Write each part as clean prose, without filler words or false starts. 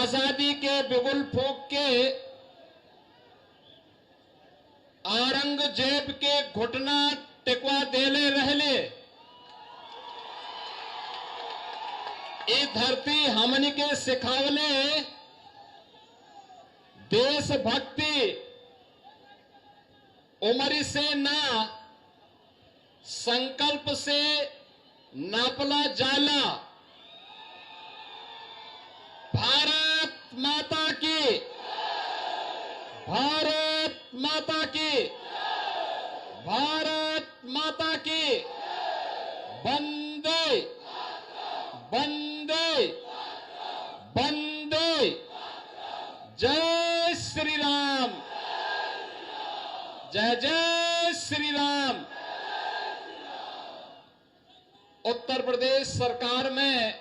आजादी के बिगुल फूंक के औरंगजेब के घुटना टिकवा देले रहले। ये धरती हमनी के सिखावले देशभक्ति उम्र से ना संकल्प से नापला जाला। भारत माता की, भारत माता की, भारत माता की, वंदे वंदे वंदे, जय श्री राम, जय जय श्री राम। उत्तर प्रदेश सरकार में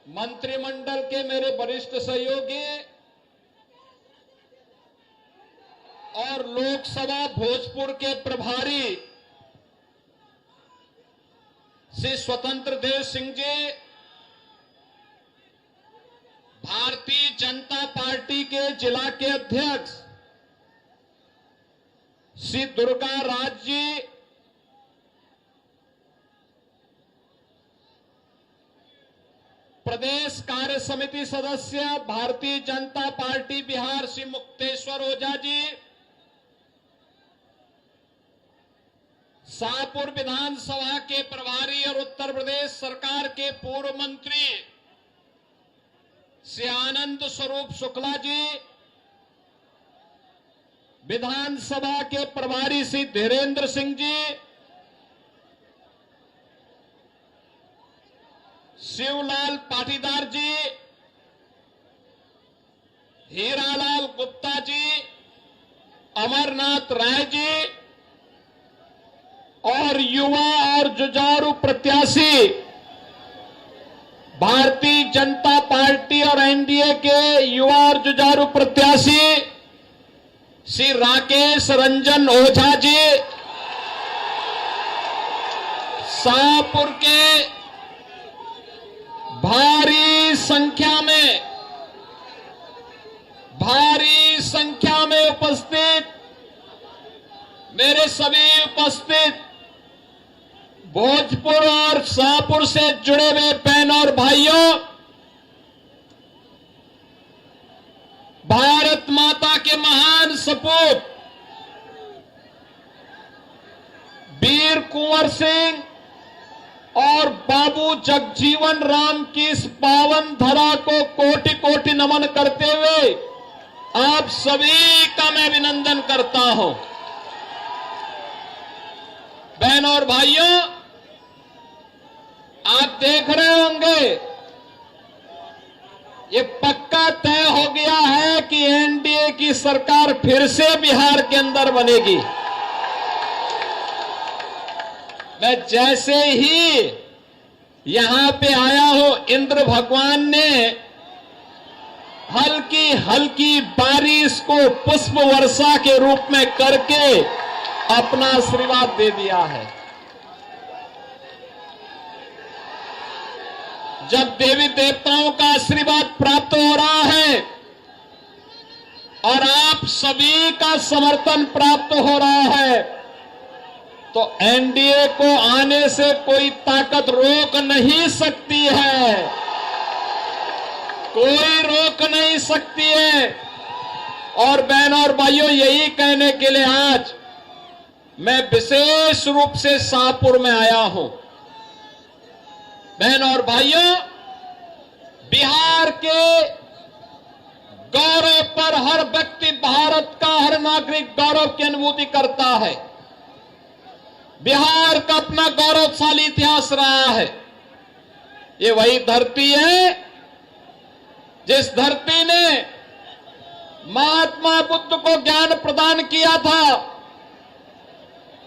मंत्रिमंडल के मेरे वरिष्ठ सहयोगी और लोकसभा भोजपुर के प्रभारी श्री स्वतंत्र देव सिंह जी, भारतीय जनता पार्टी के जिला के अध्यक्ष श्री दुर्गा राज जी, प्रदेश कार्य समिति सदस्य भारतीय जनता पार्टी बिहार श्री मुक्तेश्वर ओझा जी, शाहपुर विधानसभा के प्रभारी और उत्तर प्रदेश सरकार के पूर्व मंत्री श्री आनंद स्वरूप शुक्ला जी, विधानसभा के प्रभारी श्री धीरेन्द्र सिंह जी, शिवलाल पाटीदार जी, हीरालाल गुप्ता जी, अमरनाथ राय जी और युवा और जुझारू प्रत्याशी भारतीय जनता पार्टी और एनडीए के युवा और जुझारू प्रत्याशी श्री राकेश रंजन ओझा जी, शाहपुर के भारी संख्या में उपस्थित मेरे सभी उपस्थित भोजपुर और शाहपुर से जुड़े हुए बहन और भाइयों, भारत माता के महान सपूत वीर कुंवर सिंह और बाबू जगजीवन राम की इस पावन धरा को कोटि कोटि नमन करते हुए आप सभी का मैं अभिनंदन करता हूं। बहनों और भाइयों, आप देख रहे होंगे ये पक्का तय हो गया है कि एनडीए की सरकार फिर से बिहार के अंदर बनेगी। मैं जैसे ही यहां पे आया हूं, इंद्र भगवान ने हल्की हल्की बारिश को पुष्प वर्षा के रूप में करके अपना आशीर्वाद दे दिया है। जब देवी देवताओं का आशीर्वाद प्राप्त हो रहा है और आप सभी का समर्थन प्राप्त हो रहा है, तो एनडीए को आने से कोई ताकत रोक नहीं सकती है, कोई रोक नहीं सकती है। और बहनों और भाइयों, यही कहने के लिए आज मैं विशेष रूप से शाहपुर में आया हूं। बहनों और भाइयों, बिहार के गौरव पर हर व्यक्ति, भारत का हर नागरिक गौरव की अनुभूति करता है। बिहार का अपना गौरवशाली इतिहास रहा है। ये वही धरती है जिस धरती ने महात्मा बुद्ध को ज्ञान प्रदान किया था।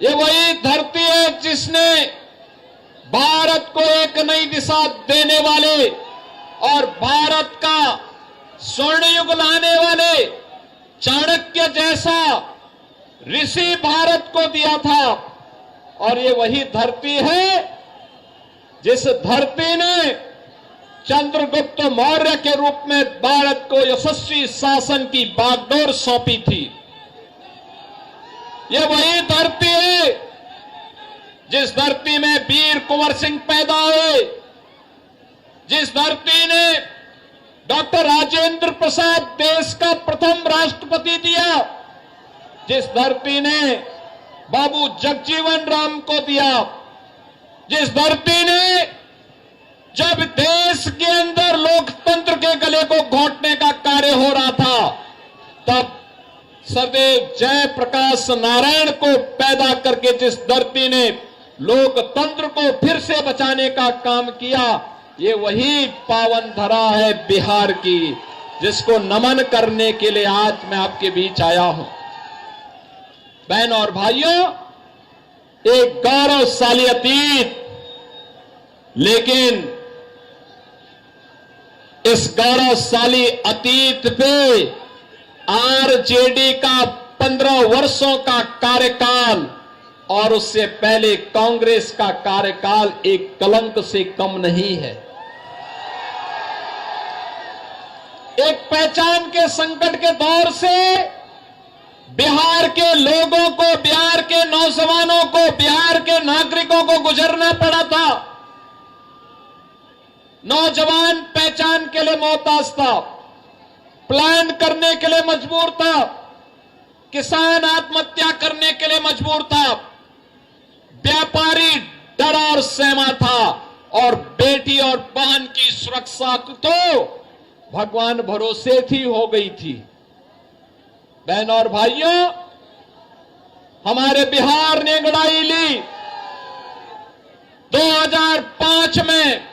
ये वही धरती है जिसने भारत को एक नई दिशा देने वाले और भारत का स्वर्ण युग लाने वाले चाणक्य जैसा ऋषि भारत को दिया था। और ये वही धरती है जिस धरती ने चंद्रगुप्त मौर्य के रूप में भारत को यशस्वी शासन की बागडोर सौंपी थी। यह वही धरती है जिस धरती में वीर कुंवर सिंह पैदा हुए, जिस धरती ने डॉक्टर राजेंद्र प्रसाद देश का प्रथम राष्ट्रपति दिया, जिस धरती ने बाबू जगजीवन राम को दिया, जिस धरती ने जब देश के अंदर लोकतंत्र के गले को घोंटने का कार्य हो रहा था, तब सदैव जयप्रकाश नारायण को पैदा करके जिस धरती ने लोकतंत्र को फिर से बचाने का काम किया, ये वही पावन धरा है बिहार की, जिसको नमन करने के लिए आज मैं आपके बीच आया हूं। बहन और भाइयों, एक गौरवशाली अतीत, लेकिन इस गौरवशाली अतीत पे आरजेडी का 15 वर्षों का कार्यकाल और उससे पहले कांग्रेस का कार्यकाल एक कलंक से कम नहीं है। एक पहचान के संकट के दौर से बिहार के लोगों को, बिहार के नौजवानों को, बिहार के नागरिकों को गुजरना पड़ा था। नौजवान पहचान के लिए मोहताज था, प्लान करने के लिए मजबूर था, किसान आत्महत्या करने के लिए मजबूर था, व्यापारी डरा और सहमा था, और बेटी और बहन की सुरक्षा तो भगवान भरोसे थी हो गई थी। बहन और भाइयों, हमारे बिहार ने अंगड़ाई ली। 2005 में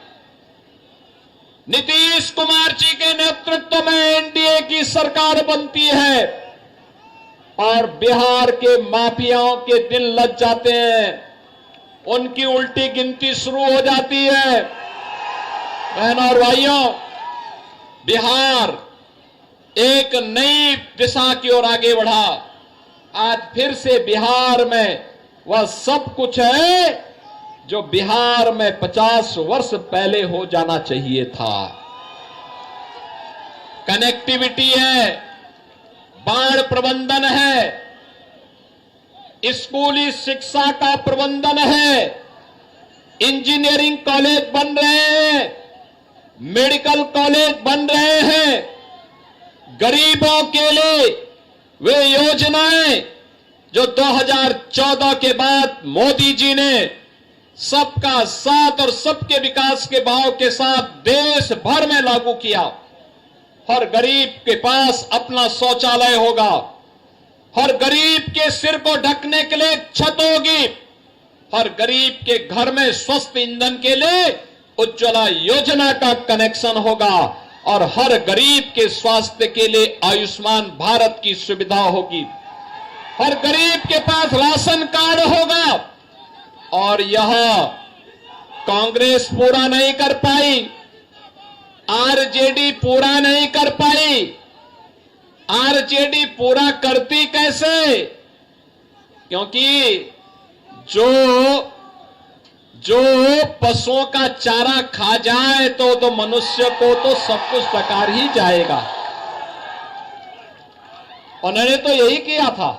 नीतीश कुमार जी के नेतृत्व में एनडीए की सरकार बनती है और बिहार के माफियाओं के दिन लग जाते हैं, उनकी उल्टी गिनती शुरू हो जाती है। बहन और भाइयों, बिहार एक नई दिशा की ओर आगे बढ़ा। आज फिर से बिहार में वह सब कुछ है जो बिहार में 50 वर्ष पहले हो जाना चाहिए था। कनेक्टिविटी है, बाढ़ प्रबंधन है, स्कूली शिक्षा का प्रबंधन है, इंजीनियरिंग कॉलेज बन रहे हैं, मेडिकल कॉलेज बन रहे हैं, गरीबों के लिए वे योजनाएं जो 2014 के बाद मोदी जी ने सबका साथ और सबके विकास के भाव के साथ देश भर में लागू किया। हर गरीब के पास अपना शौचालय होगा, हर गरीब के सिर को ढकने के लिए छत होगी, हर गरीब के घर में स्वस्थ ईंधन के लिए उज्ज्वला योजना का कनेक्शन होगा, और हर गरीब के स्वास्थ्य के लिए आयुष्मान भारत की सुविधा होगी, हर गरीब के पास राशन कार्ड होगा। और यह कांग्रेस पूरा नहीं कर पाई, आरजेडी पूरा नहीं कर पाई। आरजेडी पूरा करती कैसे? क्योंकि जो पशुओं का चारा खा जाए तो मनुष्य को तो सब कुछ टकार ही जाएगा। उन्होंने तो यही किया था,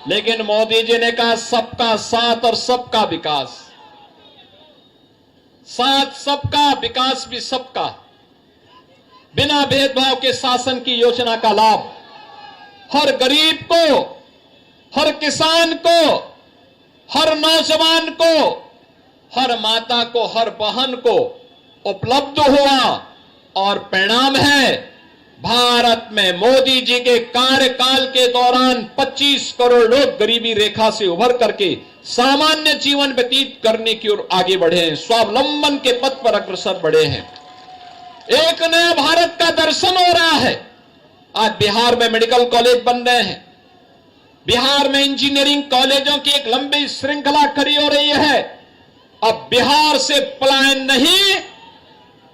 लेकिन मोदी जी ने कहा सबका साथ और सबका विकास। साथ सबका, विकास भी सबका, बिना भेदभाव के शासन की योजना का लाभ हर गरीब को, हर किसान को, हर नौजवान को, हर माता को, हर बहन को उपलब्ध हुआ। और परिणाम है, भारत में मोदी जी के कार्यकाल के दौरान 25 करोड़ लोग गरीबी रेखा से उभर करके सामान्य जीवन व्यतीत करने की ओर आगे बढ़े हैं, स्वावलंबन के पथ पर अग्रसर बढ़े हैं। एक नया भारत का दर्शन हो रहा है। आज बिहार में मेडिकल कॉलेज बन रहे हैं, बिहार में इंजीनियरिंग कॉलेजों की एक लंबी श्रृंखला खड़ी हो रही है। अब बिहार से पलायन नहीं,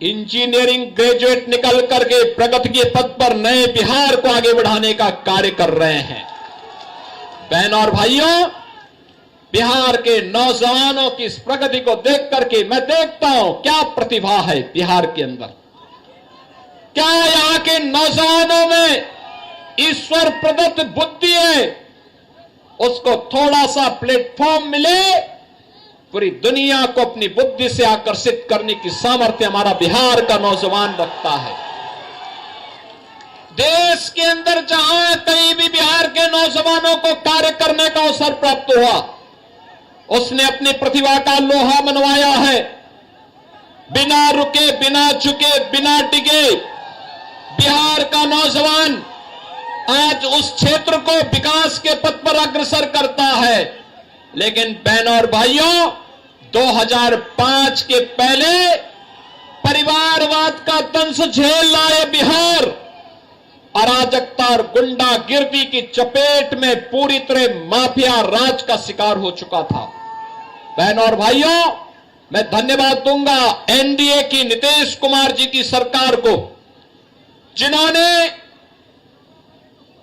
इंजीनियरिंग ग्रेजुएट निकल करके प्रगति के पथ पर नए बिहार को आगे बढ़ाने का कार्य कर रहे हैं। बहन और भाइयों, बिहार के नौजवानों की इस प्रगति को देख करके मैं देखता हूं क्या प्रतिभा है बिहार के अंदर, क्या यहां के नौजवानों में ईश्वर प्रदत्त बुद्धि है। उसको थोड़ा सा प्लेटफॉर्म मिले, पूरी दुनिया को अपनी बुद्धि से आकर्षित करने की सामर्थ्य हमारा बिहार का नौजवान रखता है। देश के अंदर जहां कहीं भी बिहार के नौजवानों को कार्य करने का अवसर प्राप्त हुआ, उसने अपनी प्रतिभा का लोहा मनवाया है। बिना रुके, बिना झुके, बिना डिगे बिहार का नौजवान आज उस क्षेत्र को विकास के पथ पर अग्रसर करता है। लेकिन बहनों और भाइयों, 2005 के पहले परिवारवाद का दंश झेल लाए बिहार अराजकता और गुंडागिर्दी की चपेट में पूरी तरह माफिया राज का शिकार हो चुका था। बहनों और भाइयों, मैं धन्यवाद दूंगा एनडीए की नीतीश कुमार जी की सरकार को, जिन्होंने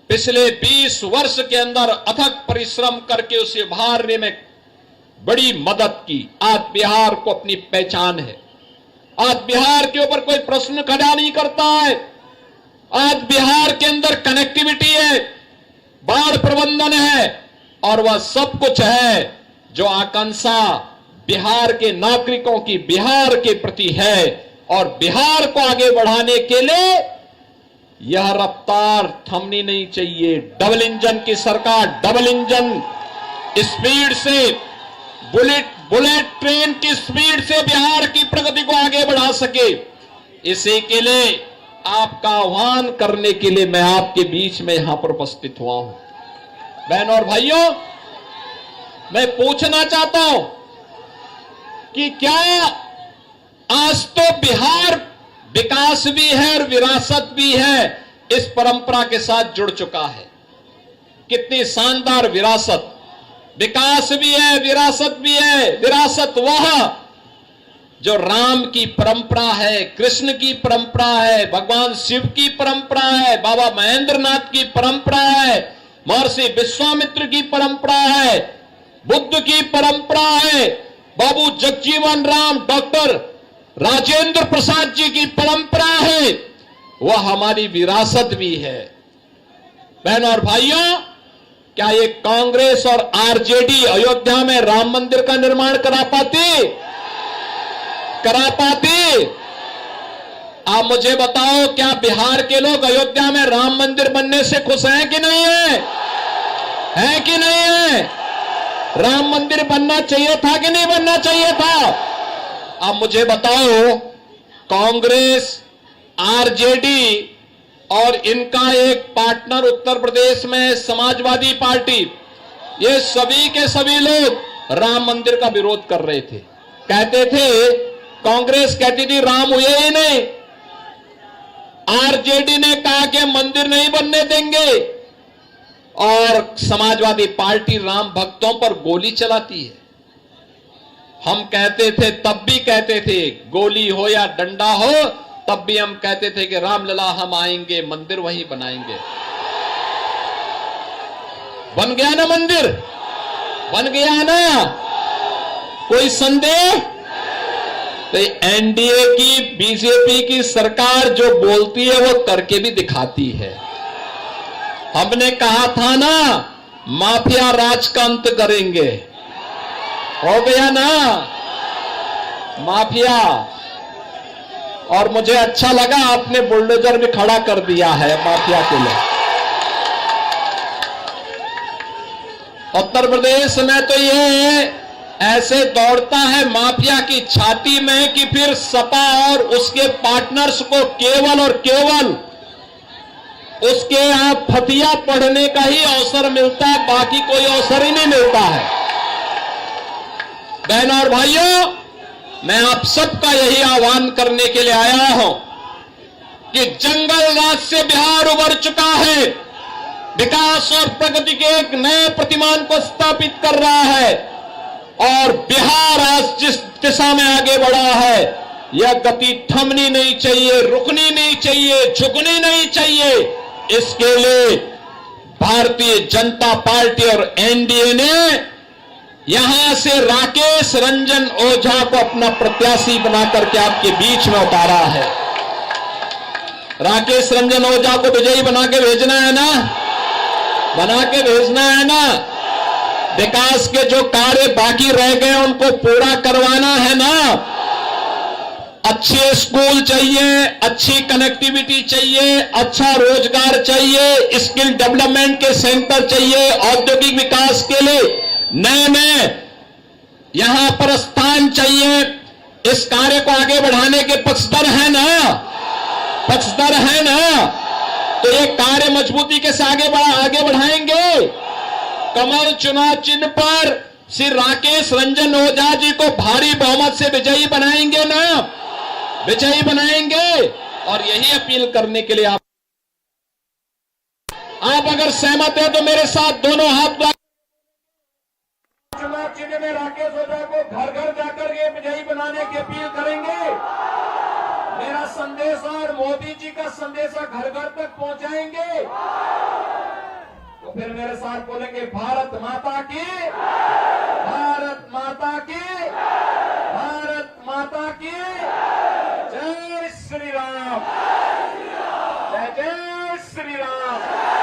पिछले 20 वर्ष के अंदर अथक परिश्रम करके उसे उभारने में बड़ी मदद की। आज बिहार को अपनी पहचान है। आज बिहार के ऊपर कोई प्रश्न खड़ा नहीं करता है। आज बिहार के अंदर कनेक्टिविटी है, बाढ़ प्रबंधन है और वह सब कुछ है जो आकांक्षा बिहार के नागरिकों की बिहार के प्रति है। और बिहार को आगे बढ़ाने के लिए यह रफ्तार थमनी नहीं चाहिए। डबल इंजन की सरकार डबल इंजन स्पीड से, बुलेट ट्रेन की स्पीड से बिहार की प्रगति को आगे बढ़ा सके, इसी के लिए आपका आह्वान करने के लिए मैं आपके बीच में यहां पर उपस्थित हुआ हूं। बहनों और भाइयों, मैं पूछना चाहता हूं कि क्या आज तो बिहार विकास भी है और विरासत भी है, इस परंपरा के साथ जुड़ चुका है। कितनी शानदार विरासत, विकास भी है, विरासत भी है। विरासत वह जो राम की परंपरा है, कृष्ण की परंपरा है, भगवान शिव की परंपरा है, बाबा महेंद्रनाथ की परंपरा है, महर्षि विश्वामित्र की परंपरा है, बुद्ध की परंपरा है, बाबू जगजीवन राम, डॉक्टर राजेंद्र प्रसाद जी की परंपरा है। वह हमारी विरासत भी है। बहनों और भाइयों, क्या ये कांग्रेस और आरजेडी अयोध्या में राम मंदिर का निर्माण करा पाती? आप मुझे बताओ, क्या बिहार के लोग अयोध्या में राम मंदिर बनने से खुश हैं कि नहीं है? है कि नहीं है? राम मंदिर बनना चाहिए था कि नहीं बनना चाहिए था? आप मुझे बताओ, कांग्रेस, आरजेडी और इनका एक पार्टनर उत्तर प्रदेश में समाजवादी पार्टी, ये सभी के सभी लोग राम मंदिर का विरोध कर रहे थे। कहते थे, कांग्रेस कहती थी राम हुए ही नहीं, आरजेडी ने कहा कि मंदिर नहीं बनने देंगे, और समाजवादी पार्टी राम भक्तों पर गोली चलाती है। हम कहते थे, तब भी कहते थे, गोली हो या डंडा हो, तब भी हम कहते थे कि रामलला हम आएंगे, मंदिर वहीं बनाएंगे। बन गया ना मंदिर? बन गया ना? कोई संदेह? तो एनडीए की, बीजेपी की सरकार जो बोलती है वो करके भी दिखाती है। हमने कहा था ना, माफिया राज का अंत करेंगे, हो गया ना माफिया। और मुझे अच्छा लगा आपने बुलडोजर भी खड़ा कर दिया है माफिया के लिए। उत्तर प्रदेश में तो ये ऐसे दौड़ता है माफिया की छाती में कि फिर सपा और उसके पार्टनर्स को केवल और केवल उसके यहां फतिया पढ़ने का ही अवसर मिलता है, बाकी कोई अवसर ही नहीं मिलता है। बहनों और भाइयों, मैं आप सबका यही आह्वान करने के लिए आया हूं कि जंगल राज से बिहार उभर चुका है, विकास और प्रगति के एक नए प्रतिमान को स्थापित कर रहा है, और बिहार आज जिस दिशा में आगे बढ़ा है, यह गति थमनी नहीं चाहिए, रुकनी नहीं चाहिए, झुकनी नहीं चाहिए। इसके लिए भारतीय जनता पार्टी और एनडीए ने यहां से राकेश रंजन ओझा को अपना प्रत्याशी बनाकर के आपके बीच में उतारा है। राकेश रंजन ओझा को विजयी बना के भेजना है ना, बना के भेजना है ना। विकास के जो कार्य बाकी रह गए उनको पूरा करवाना है ना। अच्छे स्कूल चाहिए, अच्छी कनेक्टिविटी चाहिए, अच्छा रोजगार चाहिए, स्किल डेवलपमेंट के सेंटर चाहिए, औद्योगिक विकास के लिए नए नए यहां पर स्थान चाहिए। इस कार्य को आगे बढ़ाने के पक्षधर है ना, पक्षधर है ना। तो ये कार्य मजबूती के से आगे बढ़ाएंगे। कमल चुनाव चिन्ह पर श्री राकेश रंजन ओझा जी को भारी बहुमत से विजयी बनाएंगे ना, विजयी बनाएंगे। और यही अपील करने के लिए आप अगर सहमत है तो मेरे साथ दोनों हाथ चुनाव चिन्ह में राकेश ओझा को घर घर जाकर के विजयी बनाने की अपील करेंगे। मेरा संदेश और मोदी जी का संदेश घर घर तक पहुंचाएंगे। तो फिर मेरे साथ बोलेंगे भारत माता की, भारत माता की, भारत माता की जय श्री राम, जय जय श्री राम।